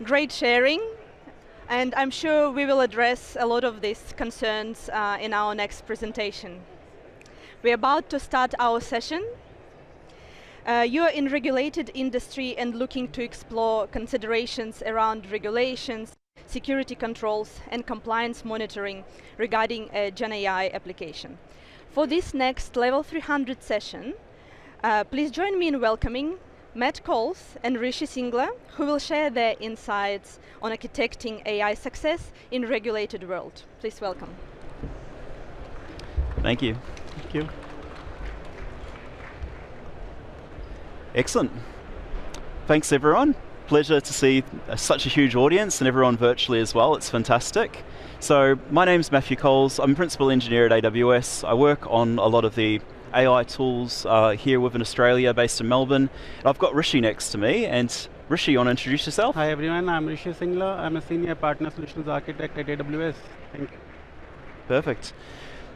Great sharing, and I'm sure we will address a lot of these concerns in our next presentation. We're about to start our session. You are in regulated industry and looking to explore considerations around regulations, security controls, and compliance monitoring regarding a Gen AI application. For this next Level 300 session, please join me in welcoming Matt Coles and Rishi Singla, who will share their insights on architecting AI success in a regulated world. Please welcome. Thank you. Thank you. Excellent. Thanks everyone. Pleasure to see such a huge audience and everyone virtually as well. It's fantastic. So my name's Matthew Coles. I'm Principal Engineer at AWS. I work on a lot of the AI tools here within Australia, based in Melbourne. And I've got Rishi next to me. And Rishi, you want to introduce yourself? Hi everyone, I'm Rishi Singla. I'm a Senior Partner Solutions Architect at AWS. Thank you. Perfect.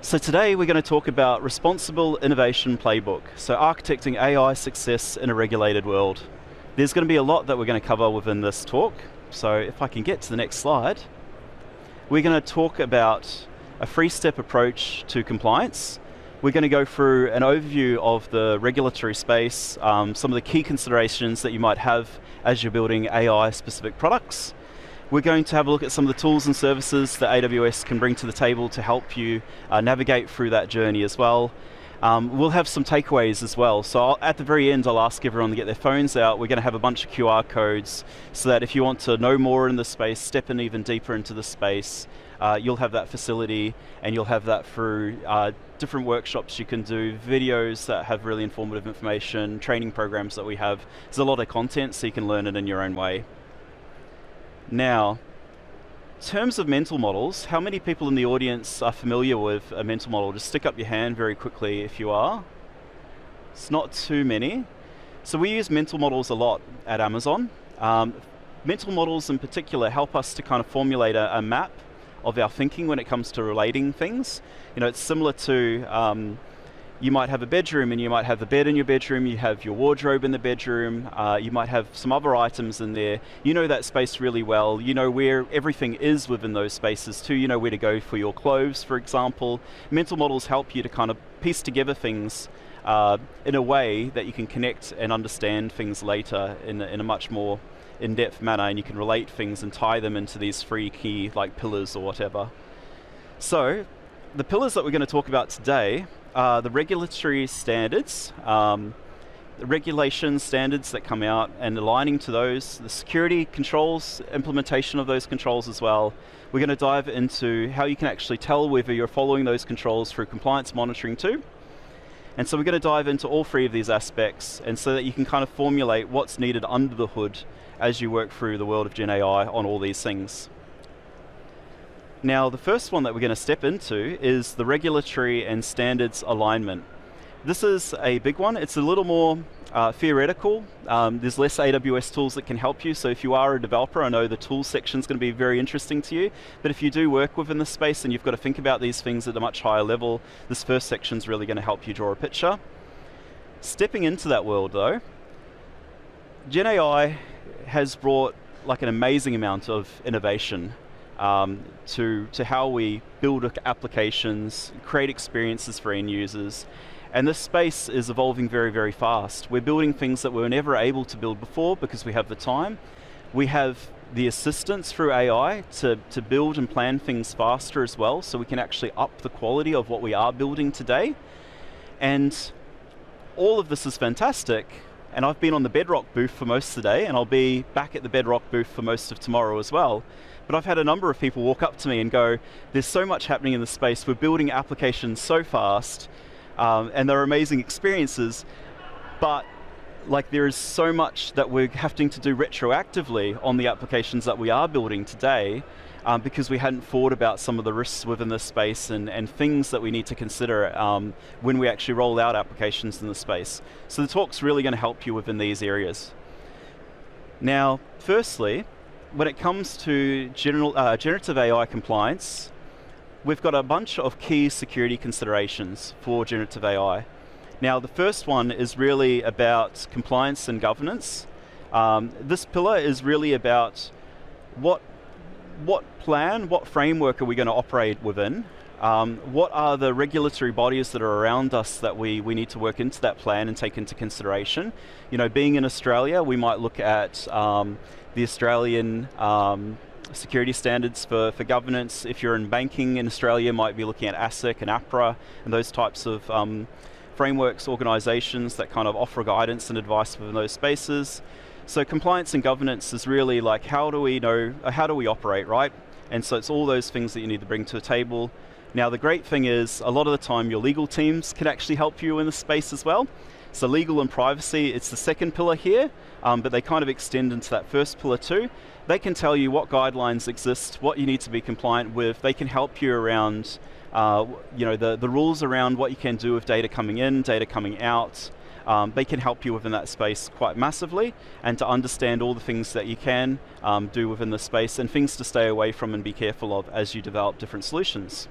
So today we're going to talk about responsible innovation playbook. So architecting AI success in a regulated world. There's going to be a lot that we're going to cover within this talk. So if I can get to the next slide. We're going to talk about a three-step approach to compliance. We're going to go through an overview of the regulatory space, some of the key considerations that you might have as you're building AI-specific products. We're going to have a look at some of the tools and services that AWS can bring to the table to help you navigate through that journey as well. We'll have some takeaways as well. So at the very end, I'll ask everyone to get their phones out. We're going to have a bunch of QR codes so that if you want to know more in the space, step in even deeper into the space, you'll have that facility, and you'll have that through different workshops you can do, videos that have really informative information, training programs that we have. There's a lot of content, so you can learn it in your own way. Now, in terms of mental models, how many people in the audience are familiar with a mental model? Just stick up your hand very quickly if you are. It's not too many. So we use mental models a lot at Amazon. Mental models in particular help us to kind of formulate a map of our thinking when it comes to relating things. You know, it's similar to you might have a bedroom and you might have the bed in your bedroom, you have your wardrobe in the bedroom, you might have some other items in there. You know that space really well. You know where everything is within those spaces too. You know where to go for your clothes, for example. Mental models help you to kind of piece together things in a way that you can connect and understand things later in a much more in-depth manner, and you can relate things and tie them into these three key like pillars or whatever. So the pillars that we're going to talk about today are the regulatory standards, the regulation standards that come out and aligning to those, the security controls, implementation of those controls as well. We're going to dive into how you can actually tell whether you're following those controls through compliance monitoring too. And so we're going to dive into all three of these aspects, and so that you can kind of formulate what's needed under the hood as you work through the world of Gen AI on all these things. Now, the first one that we're going to step into is the regulatory and standards alignment. This is a big one. It's a little more theoretical. There's less AWS tools that can help you, so if you are a developer, I know the tools section is going to be very interesting to you, but if you do work within the space and you've got to think about these things at a much higher level, this first section is really going to help you draw a picture. Stepping into that world though, Gen AI has brought like an amazing amount of innovation to how we build applications, create experiences for end users. And this space is evolving very, very fast. We're building things that we were never able to build before because we have the time. We have the assistance through AI to build and plan things faster as well, so we can actually up the quality of what we are building today. And all of this is fantastic. And I've been on the Bedrock booth for most of the day, and I'll be back at the Bedrock booth for most of tomorrow as well. But I've had a number of people walk up to me and go, there's so much happening in the space, we're building applications so fast, and they're amazing experiences, but like there is so much that we're having to do retroactively on the applications that we are building today, because we hadn't thought about some of the risks within this space and things that we need to consider when we actually roll out applications in the space. So the talk's really going to help you within these areas. Now, firstly, when it comes to generative AI compliance, we've got a bunch of key security considerations for generative AI. Now, the first one is really about compliance and governance. This pillar is really about what plan, what framework are we going to operate within? What are the regulatory bodies that are around us that we need to work into that plan and take into consideration? You know, being in Australia, we might look at the Australian security standards for governance. If you're in banking in Australia, you might be looking at ASIC and APRA and those types of frameworks, organizations that kind of offer guidance and advice within those spaces. So compliance and governance is really like, how do we operate, right? And so it's all those things that you need to bring to the table. Now the great thing is, a lot of the time your legal teams can actually help you in this space as well. So legal and privacy, it's the second pillar here, but they kind of extend into that first pillar too. They can tell you what guidelines exist, what you need to be compliant with. They can help you around the rules around what you can do with data coming in, data coming out. They can help you within that space quite massively, and to understand all the things that you can do within the space and things to stay away from and be careful of as you develop different solutions.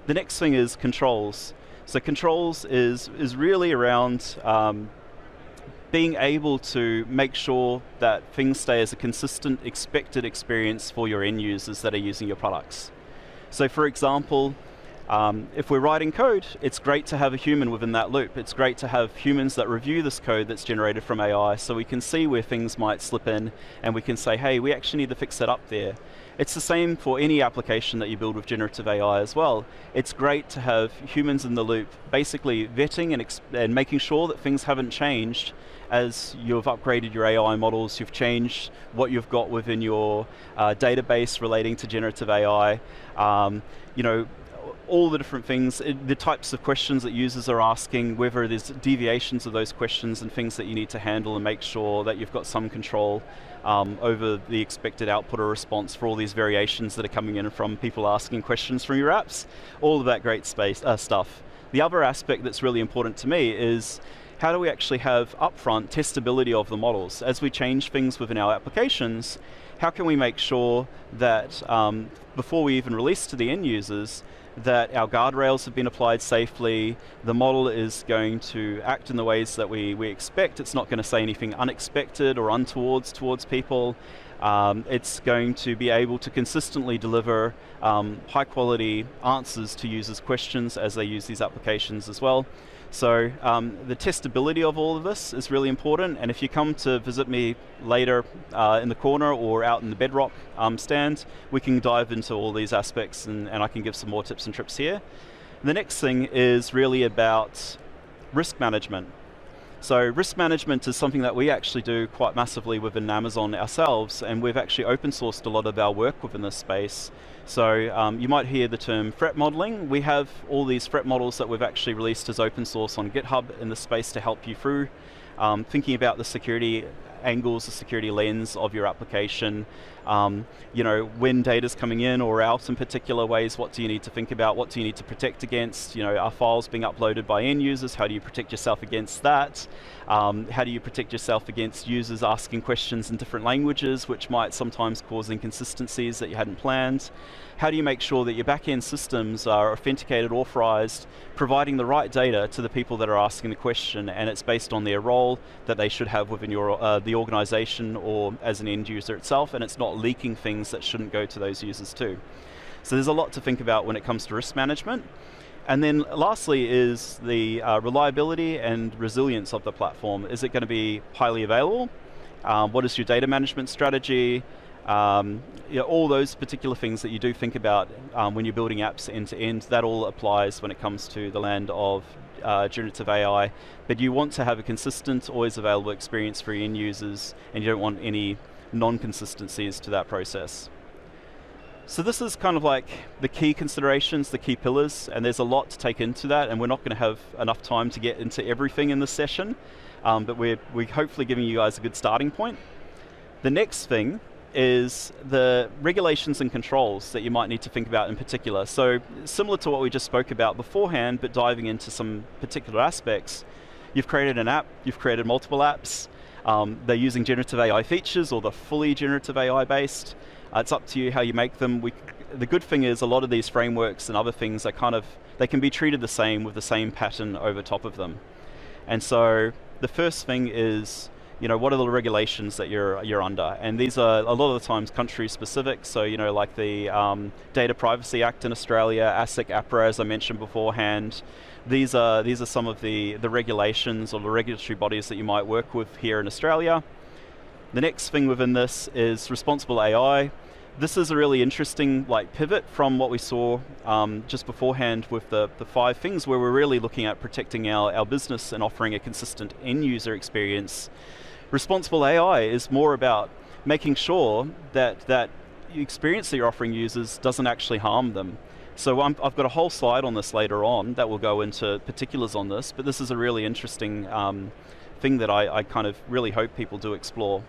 The next thing is controls. So controls is really around being able to make sure that things stay as a consistent, expected experience for your end users that are using your products. So for example, if we're writing code, it's great to have a human within that loop. It's great to have humans that review this code that's generated from AI, so we can see where things might slip in, and we can say, hey, we actually need to fix that up there. It's the same for any application that you build with generative AI as well. It's great to have humans in the loop, basically vetting and making sure that things haven't changed as you've upgraded your AI models, you've changed what you've got within your database relating to generative AI. All the different things, the types of questions that users are asking, whether there's deviations of those questions and things that you need to handle and make sure that you've got some control over the expected output or response for all these variations that are coming in from people asking questions from your apps. All of that great stuff. The other aspect that's really important to me is, how do we actually have upfront testability of the models? As we change things within our applications, how can we make sure that before we even release to the end users, that our guardrails have been applied safely, the model is going to act in the ways that we expect, it's not going to say anything unexpected or untowards towards people, it's going to be able to consistently deliver high quality answers to users' questions as they use these applications as well. So the testability of all of this is really important, and if you come to visit me later in the corner or out in the Bedrock stand, we can dive into all these aspects and I can give some more tips and tricks here. The next thing is really about risk management. So risk management is something that we actually do quite massively within Amazon ourselves, and we've actually open sourced a lot of our work within this space. So you might hear the term threat modeling. We have all these threat models that we've actually released as open source on GitHub in the space to help you through thinking about the security angles, the security lens of your application. When data's coming in or out in particular ways, what do you need to think about? What do you need to protect against? Are files being uploaded by end users? How do you protect yourself against that? How do you protect yourself against users asking questions in different languages, which might sometimes cause inconsistencies that you hadn't planned? How do you make sure that your back-end systems are authenticated, authorized, providing the right data to the people that are asking the question, and it's based on their role that they should have within your the organization or as an end user itself, and it's not leaking things that shouldn't go to those users too. So there's a lot to think about when it comes to risk management. And then lastly is the reliability and resilience of the platform. Is it going to be highly available? What is your data management strategy? All those particular things that you do think about when you're building apps end to end, that all applies when it comes to the land of generative AI. But you want to have a consistent, always available experience for your end users, and you don't want any non-consistencies to that process. So this is kind of like the key considerations, the key pillars, and there's a lot to take into that, and we're not going to have enough time to get into everything in this session, but we're hopefully giving you guys a good starting point. The next thing is the regulations and controls that you might need to think about in particular. So similar to what we just spoke about beforehand, but diving into some particular aspects. You've created an app, you've created multiple apps, they're using generative AI features or they're fully generative AI based. It's up to you how you make them. The good thing is a lot of these frameworks and other things are they can be treated the same with the same pattern over top of them. And so the first thing is, what are the regulations that you're under? And these are a lot of the times country specific, so like the Data Privacy Act in Australia, ASIC, APRA, as I mentioned beforehand. These are some of the regulations or the regulatory bodies that you might work with here in Australia. The next thing within this is responsible AI. This is a really interesting pivot from what we saw just beforehand with the 5 things, where we're really looking at protecting our business and offering a consistent end user experience. Responsible AI is more about making sure that experience that you're offering users doesn't actually harm them. So I've got a whole slide on this later on that will go into particulars on this, but this is a really interesting thing that I kind of really hope people do explore.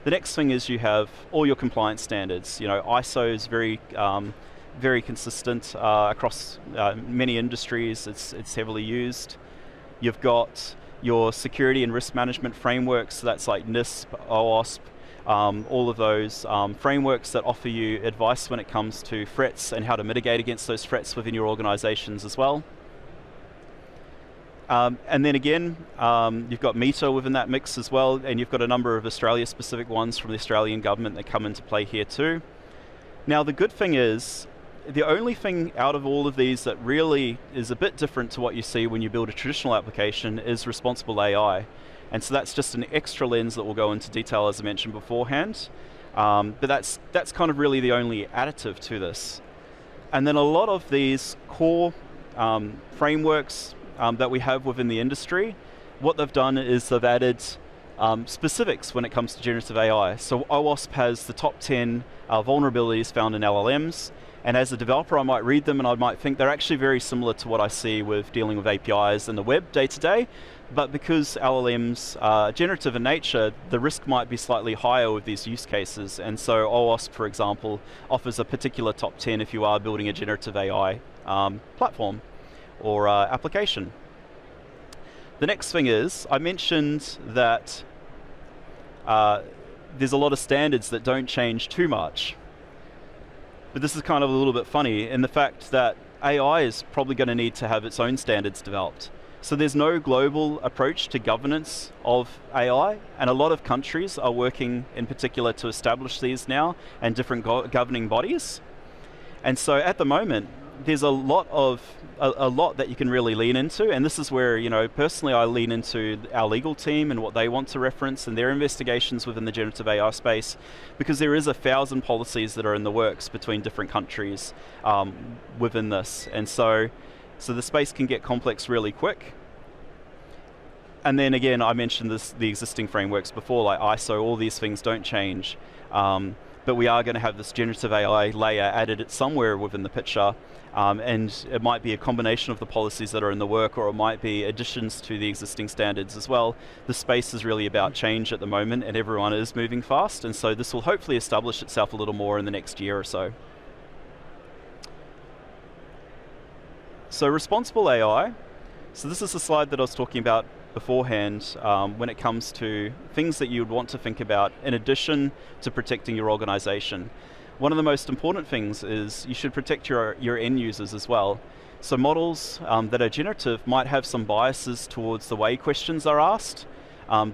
The next thing is you have all your compliance standards. ISO is very consistent across many industries. It's heavily used. You've got your security and risk management frameworks, so that's like NISP, OWASP, all of those frameworks that offer you advice when it comes to threats and how to mitigate against those threats within your organizations as well. And then again, you've got META within that mix as well, and you've got a number of Australia-specific ones from the Australian government that come into play here too. Now the good thing is, the only thing out of all of these that really is a bit different to what you see when you build a traditional application is responsible AI. And so that's just an extra lens that will go into detail, as I mentioned beforehand. But that's kind of really the only additive to this. And then a lot of these core frameworks that we have within the industry, what they've done is they've added specifics when it comes to generative AI. So OWASP has the top 10 vulnerabilities found in LLMs, and as a developer I might read them and I might think they're actually very similar to what I see with dealing with APIs in the web day to day, but because LLMs are generative in nature, the risk might be slightly higher with these use cases, and so OWASP, for example, offers a particular top 10 if you are building a generative AI platform or application. The next thing is, I mentioned that there's a lot of standards that don't change too much. But this is kind of a little bit funny in the fact that AI is probably going to need to have its own standards developed. So there's no global approach to governance of AI, and a lot of countries are working in particular to establish these now and different governing bodies. And so at the moment, there's a lot that you can really lean into, and this is where, personally I lean into our legal team and what they want to reference and their investigations within the generative AI space, because there is 1,000 policies that are in the works between different countries within this, and so the space can get complex really quick. And then again, I mentioned the existing frameworks before, like ISO, all these things don't change. But we are going to have this generative AI layer added somewhere within the picture, and it might be a combination of the policies that are in the work, or it might be additions to the existing standards as well. The space is really about change at the moment, and everyone is moving fast, and so this will hopefully establish itself a little more in the next year or so. So responsible AI, so this is the slide that I was talking about beforehand when it comes to things that you would want to think about in addition to protecting your organization. One of the most important things is you should protect your end users as well. So models that are generative might have some biases towards the way questions are asked.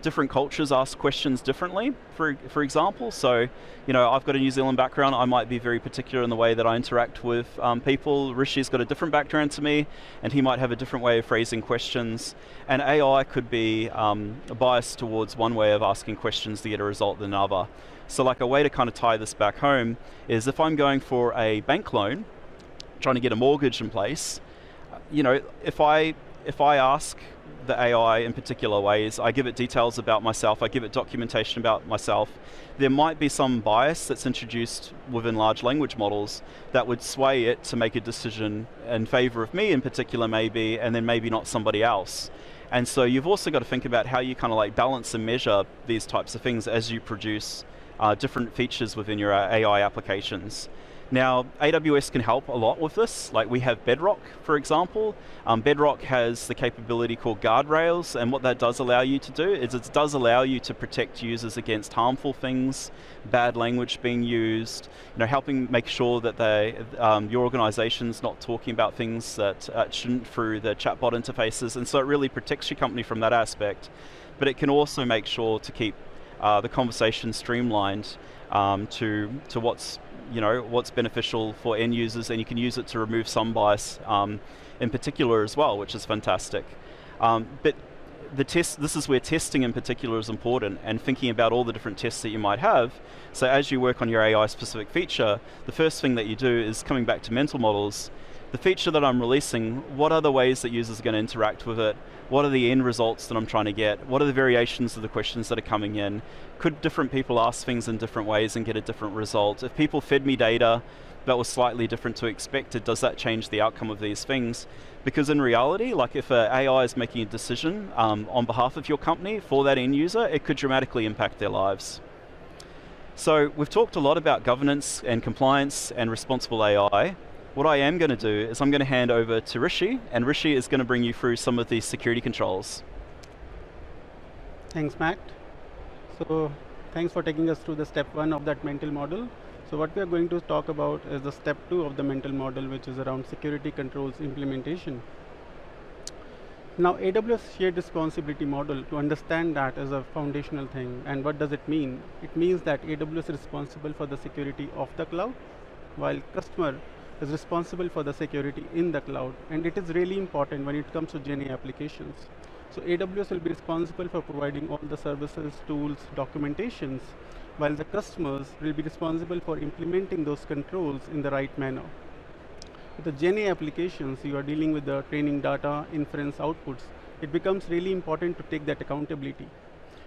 Different cultures ask questions differently, for example. So, I've got a New Zealand background. I might be very particular in the way that I interact with people. Rishi's got a different background to me, and he might have a different way of phrasing questions. And AI could be biased towards one way of asking questions to get a result than another. So like a way to kind of tie this back home is if I'm going for a bank loan, trying to get a mortgage in place, if I ask the AI in particular ways, I give it details about myself, I give it documentation about myself, there might be some bias that's introduced within large language models that would sway it to make a decision in favor of me in particular maybe, and then maybe not somebody else. And so you've also got to think about how you kind of balance and measure these types of things as you produce different features within your AI applications. Now, AWS can help a lot with this. Like we have Bedrock, for example. Bedrock has the capability called guardrails, and what that does allow you to do is it does allow you to protect users against harmful things, bad language being used, helping make sure that your organization's not talking about things that shouldn't through the chatbot interfaces, and so it really protects your company from that aspect. but it can also make sure to keep the conversation streamlined to what's beneficial for end users, and you can use it to remove some bias in particular as well, which is fantastic. But this is where testing in particular is important, and thinking about all the different tests that you might have. So as you work on your AI specific feature, the first thing that you do is coming back to mental models. The feature that I'm releasing, what are the ways that users are going to interact with it? What are the end results that I'm trying to get? What are the variations of the questions that are coming in? Could different people ask things in different ways and get a different result? If people fed me data that was slightly different to expected, does that change the outcome of these things? Because in reality, like if an AI is making a decision on behalf of your company for that end user, it could dramatically impact their lives. So we've talked a lot about governance and compliance and responsible AI. What I am going to do is I'm going to hand over to Rishi, and Rishi is going to bring you through some of these security controls. Thanks, Matt. So thanks for taking us through the step 1 of that mental model. So what we are going to talk about is the step 2 of the mental model, which is around security controls implementation. Now, AWS shared responsibility model, to understand that as a foundational thing. And what does it mean? It means that AWS is responsible for the security of the cloud, while customer is responsible for the security in the cloud. And it is really important when it comes to GenAI applications. So AWS will be responsible for providing all the services, tools, documentations, while the customers will be responsible for implementing those controls in the right manner. With the GenAI applications, you are dealing with the training data, inference outputs. It becomes really important to take that accountability.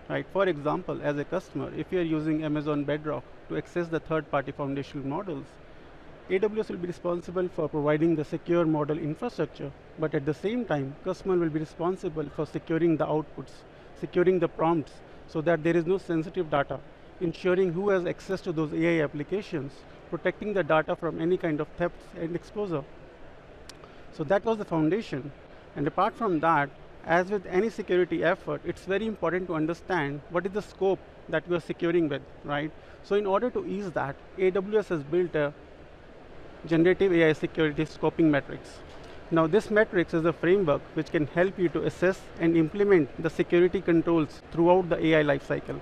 Right? For example, as a customer, if you are using Amazon Bedrock to access the third-party foundational models, AWS will be responsible for providing the secure model infrastructure, but at the same time, customer will be responsible for securing the outputs, securing the prompts, so that there is no sensitive data, ensuring who has access to those AI applications, protecting the data from any kind of theft and exposure. So that was the foundation. And apart from that, as with any security effort, it's very important to understand what is the scope that we are securing with, right? So in order to ease that, AWS has built a generative AI security scoping matrix. Now this matrix is a framework which can help you to assess and implement the security controls throughout the AI lifecycle.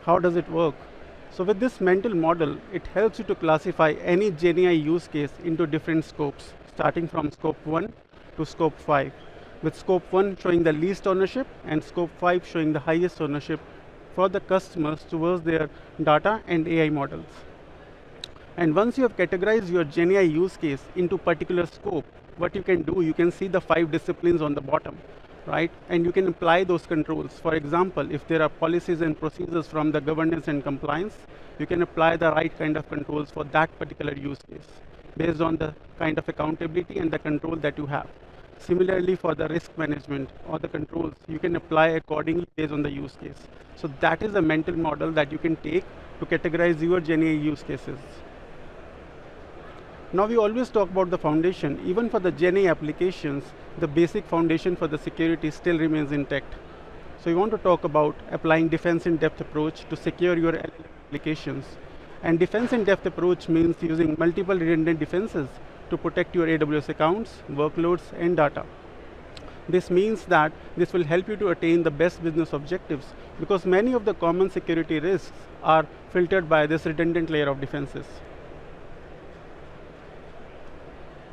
How does it work? So with this mental model, it helps you to classify any GenAI use case into different scopes, starting from scope 1 to scope 5, with scope 1 showing the least ownership and scope 5 showing the highest ownership for the customers towards their data and AI models. And once you have categorized your GenAI use case into particular scope, what you can do, you can see the 5 disciplines on the bottom, right? And you can apply those controls. For example, if there are policies and procedures from the governance and compliance, you can apply the right kind of controls for that particular use case based on the kind of accountability and the control that you have. Similarly, for the risk management or the controls, you can apply accordingly based on the use case. So that is a mental model that you can take to categorize your GenAI use cases. Now we always talk about the foundation. Even for the GenAI applications, the basic foundation for the security still remains intact. So we want to talk about applying defense in depth approach to secure your applications. And defense in depth approach means using multiple redundant defenses to protect your AWS accounts, workloads, and data. This means that this will help you to attain the best business objectives, because many of the common security risks are filtered by this redundant layer of defenses.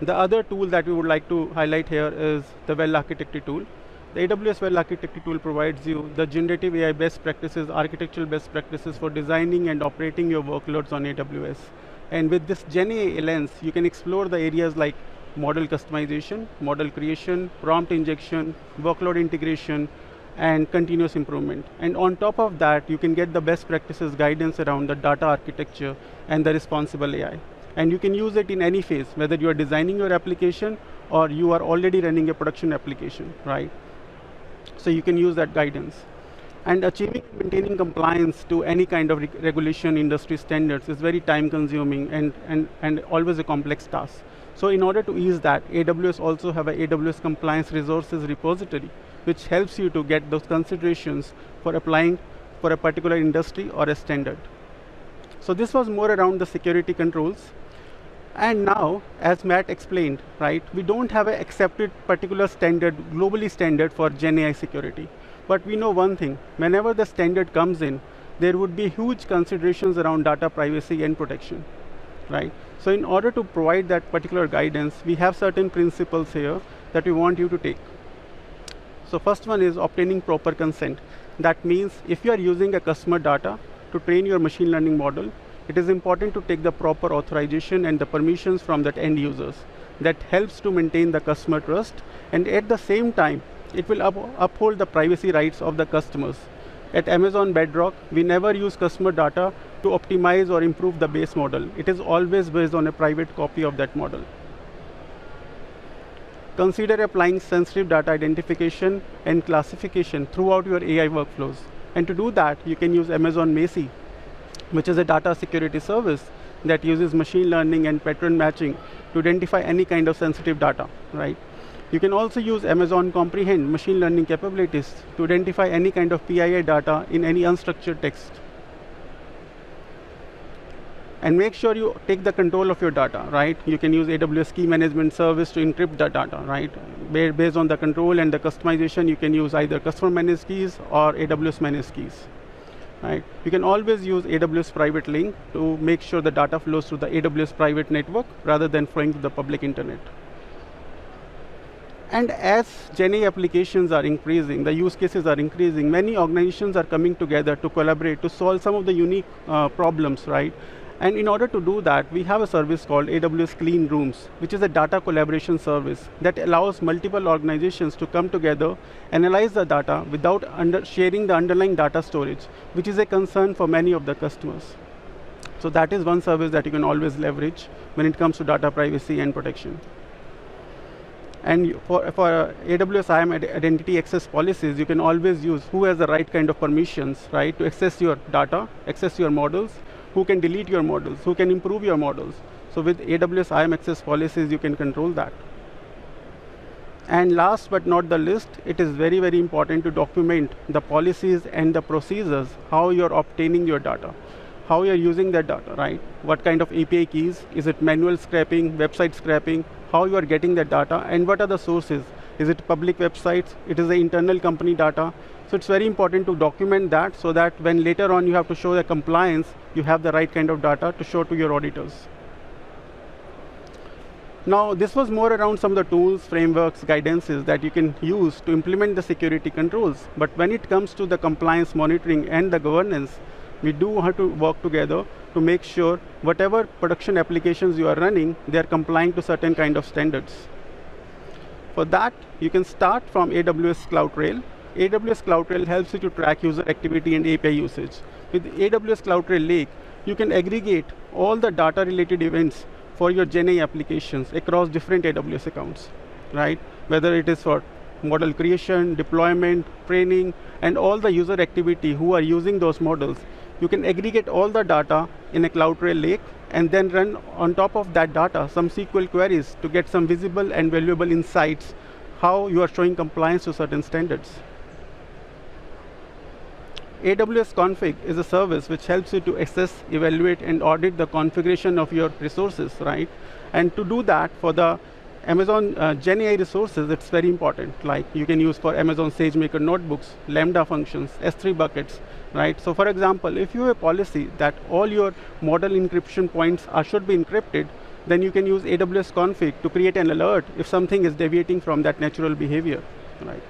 The other tool that we would like to highlight here is the well-architected tool. The AWS well-architected tool provides you the generative AI best practices, architectural best practices for designing and operating your workloads on AWS. And with this GenAI lens, you can explore the areas like model customization, model creation, prompt injection, workload integration, and continuous improvement. And on top of that, you can get the best practices guidance around the data architecture and the responsible AI. And you can use it in any phase, whether you are designing your application or you are already running a production application, right? So you can use that guidance. And achieving and maintaining compliance to any kind of regulation, industry standards is very time consuming and always a complex task. So in order to ease that, AWS also have an AWS compliance resources repository, which helps you to get those considerations for applying for a particular industry or a standard. So this was more around the security controls. And now, as Matt explained, right, we don't have an accepted particular standard, globally standard for GenAI security. But we know one thing, whenever the standard comes in, there would be huge considerations around data privacy and protection, right? So in order to provide that particular guidance, we have certain principles here that we want you to take. So first one is obtaining proper consent. That means if you are using a customer data to train your machine learning model, it is important to take the proper authorization and the permissions from that end users. That helps to maintain the customer trust, and at the same time, it will uphold the privacy rights of the customers. At Amazon Bedrock, we never use customer data to optimize or improve the base model. It is always based on a private copy of that model. Consider applying sensitive data identification and classification throughout your AI workflows. And to do that, you can use Amazon Macy, which is a data security service that uses machine learning and pattern matching to identify any kind of sensitive data, right? You can also use Amazon Comprehend machine learning capabilities to identify any kind of PII data in any unstructured text. And make sure you take the control of your data, right? You can use AWS Key Management Service to encrypt the data, right? Based on the control and the customization, you can use either customer managed keys or AWS managed keys, right? You can always use AWS private link to make sure the data flows through the AWS private network rather than flowing to the public internet. And as GenAI applications are increasing, the use cases are increasing, many organizations are coming together to collaborate to solve some of the unique problems, right? And in order to do that, we have a service called AWS Clean Rooms, which is a data collaboration service that allows multiple organizations to come together, analyze the data without sharing the underlying data storage, which is a concern for many of the customers. So that is one service that you can always leverage when it comes to data privacy and protection. And for AWS IAM identity access policies, you can always use who has the right kind of permissions, right, to access your data, access your models, who can delete your models, who can improve your models. So with AWS IAM access policies, you can control that. And last but not the least, it is very, very important to document the policies and the procedures, how you're obtaining your data, how you're using that data, right? What kind of API keys? Is it manual scraping, website scraping? How you are getting that data, and what are the sources? Is it public websites? It is the internal company data. So it's very important to document that so that when later on you have to show the compliance, you have the right kind of data to show to your auditors. Now, this was more around some of the tools, frameworks, guidances that you can use to implement the security controls. But when it comes to the compliance monitoring and the governance, we do have to work together to make sure whatever production applications you are running, they are complying to certain kind of standards. For that, you can start from AWS CloudTrail. AWS CloudTrail helps you to track user activity and API usage. With AWS CloudTrail Lake, you can aggregate all the data-related events for your GenAI applications across different AWS accounts, right? Whether it is for model creation, deployment, training, and all the user activity who are using those models, you can aggregate all the data in a CloudTrail Lake and then run on top of that data some SQL queries to get some visible and valuable insights how you are showing compliance to certain standards. AWS Config is a service which helps you to assess, evaluate, and audit the configuration of your resources, right? And to do that for the Amazon GenAI resources, it's very important. Like you can use for Amazon SageMaker notebooks, Lambda functions, S3 buckets, right? So for example, if you have a policy that all your model encryption points should be encrypted, then you can use AWS Config to create an alert if something is deviating from that natural behavior, right?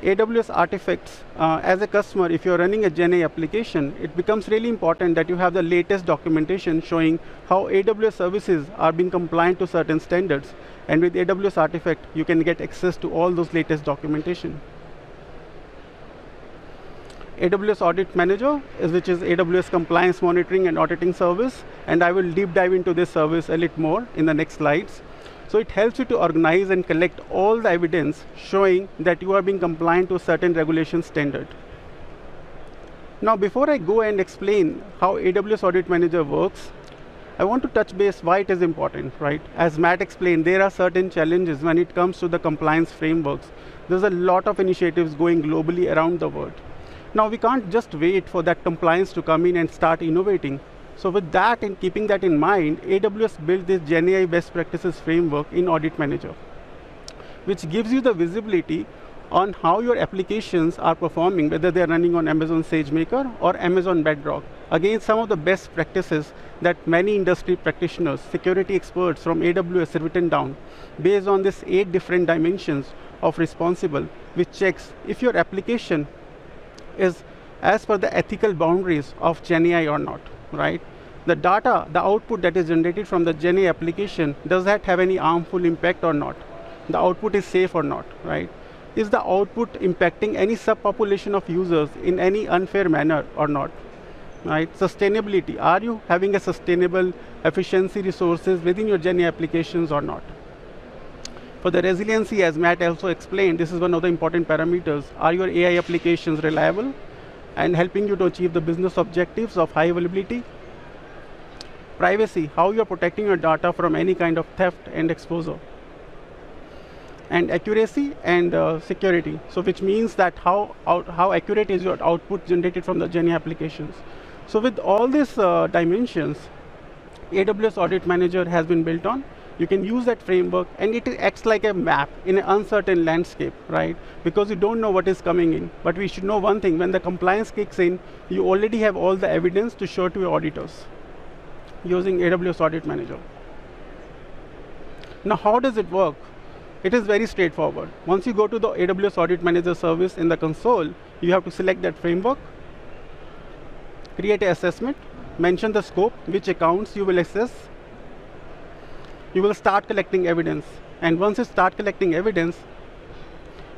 AWS Artifacts, as a customer, if you're running a GenAI application, it becomes really important that you have the latest documentation showing how AWS services are being compliant to certain standards. And with AWS Artifact, you can get access to all those latest documentation. AWS Audit Manager, which is AWS Compliance Monitoring and Auditing Service. And I will deep dive into this service a little more in the next slides. So it helps you to organize and collect all the evidence showing that you are being compliant to a certain regulation standard. Now, before I go and explain how AWS Audit Manager works, I want to touch base why it is important, right? As Matt explained, there are certain challenges when it comes to the compliance frameworks. There's a lot of initiatives going globally around the world. Now, we can't just wait for that compliance to come in and start innovating. So with that and keeping that in mind, AWS built this GenAI best practices framework in Audit Manager, which gives you the visibility on how your applications are performing, whether they're running on Amazon SageMaker or Amazon Bedrock. Again, some of the best practices that many industry practitioners, security experts from AWS have written down based on these 8 different dimensions of responsible, which checks if your application is as per the ethical boundaries of GenAI or not, right? The data, the output that is generated from the GenAI application, does that have any harmful impact or not? The output is safe or not, right? Is the output impacting any subpopulation of users in any unfair manner or not? Right? Sustainability, are you having a sustainable efficiency resources within your GenAI applications or not? For the resiliency, as Matt also explained, this is one of the important parameters. Are your AI applications reliable and helping you to achieve the business objectives of high availability? Privacy, how you're protecting your data from any kind of theft and exposure. And accuracy and security, so which means that how accurate is your output generated from the GenAI applications. So with all these dimensions, AWS Audit Manager has been built on. You can use that framework, and it acts like a map in an uncertain landscape, right? Because you don't know what is coming in. But we should know one thing: when the compliance kicks in, you already have all the evidence to show to your auditors using AWS Audit Manager. Now, how does it work? It is very straightforward. Once you go to the AWS Audit Manager service in the console, you have to select that framework, create an assessment, mention the scope, which accounts you will assess. You will start collecting evidence. And once you start collecting evidence,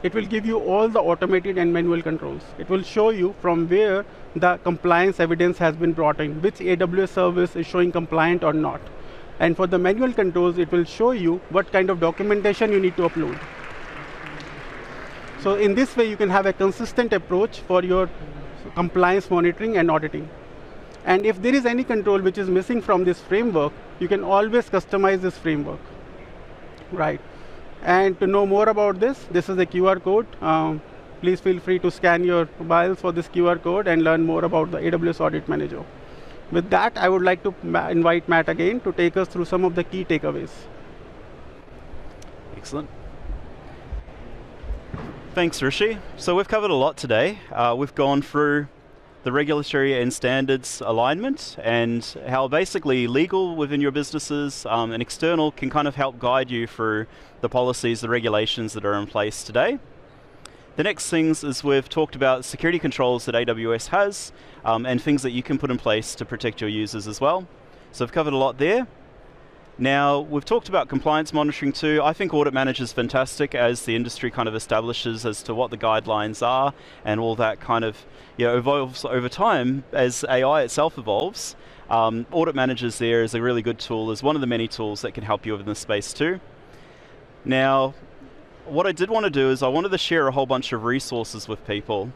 it will give you all the automated and manual controls. It will show you from where the compliance evidence has been brought in, which AWS service is showing compliant or not. And for the manual controls, it will show you what kind of documentation you need to upload. So in this way, you can have a consistent approach for your compliance monitoring and auditing. And if there is any control which is missing from this framework, you can always customize this framework, right? And to know more about this is a QR code. Please feel free to scan your mobiles for this QR code and learn more about the AWS Audit Manager. With that, I would like to invite Matt again to take us through some of the key takeaways. Excellent. Thanks, Rishi. So we've covered a lot today. We've gone through the regulatory and standards alignment and how basically legal within your businesses and external can kind of help guide you through the policies, the regulations that are in place today. The next things is we've talked about security controls that AWS has and things that you can put in place to protect your users as well. So I've covered a lot there. Now, we've talked about compliance monitoring too. I think Audit Manager is fantastic as the industry kind of establishes as to what the guidelines are and all that kind of evolves over time as AI itself evolves. Audit Manager's there is a really good tool, is one of the many tools that can help you within this space too. Now, what I did want to do is I wanted to share a whole bunch of resources with people.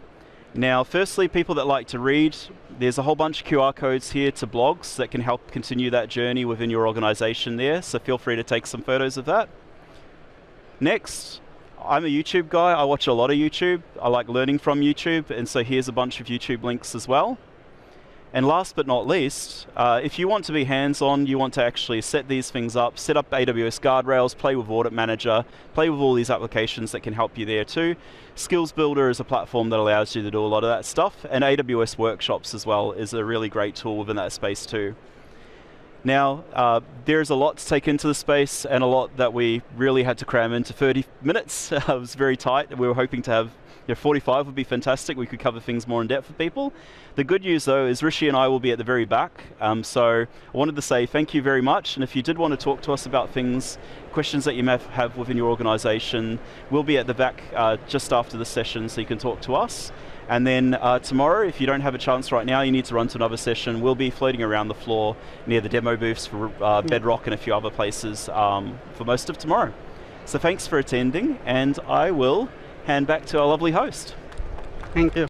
Now, firstly, people that like to read, there's a whole bunch of QR codes here to blogs that can help continue that journey within your organization there, so feel free to take some photos of that. Next, I'm a YouTube guy. I watch a lot of YouTube. I like learning from YouTube, and so here's a bunch of YouTube links as well. And last but not least, if you want to be hands-on, you want to actually set these things up, set up AWS guardrails, play with Audit Manager, play with all these applications that can help you there too. Skills Builder is a platform that allows you to do a lot of that stuff, and AWS Workshops as well is a really great tool within that space too. Now, there's a lot to take into the space and a lot that we really had to cram into 30 minutes. It was very tight. We were hoping to have 45 would be fantastic. We could cover things more in depth for people. The good news though is Rishi and I will be at the very back. So I wanted to say thank you very much. And if you did want to talk to us about things, questions that you may have within your organization, we'll be at the back just after the session so you can talk to us. And then tomorrow, if you don't have a chance right now, you need to run to another session. We'll be floating around the floor near the demo booths for Bedrock and a few other places for most of tomorrow. So thanks for attending, and I will hand back to our lovely host. Thank you.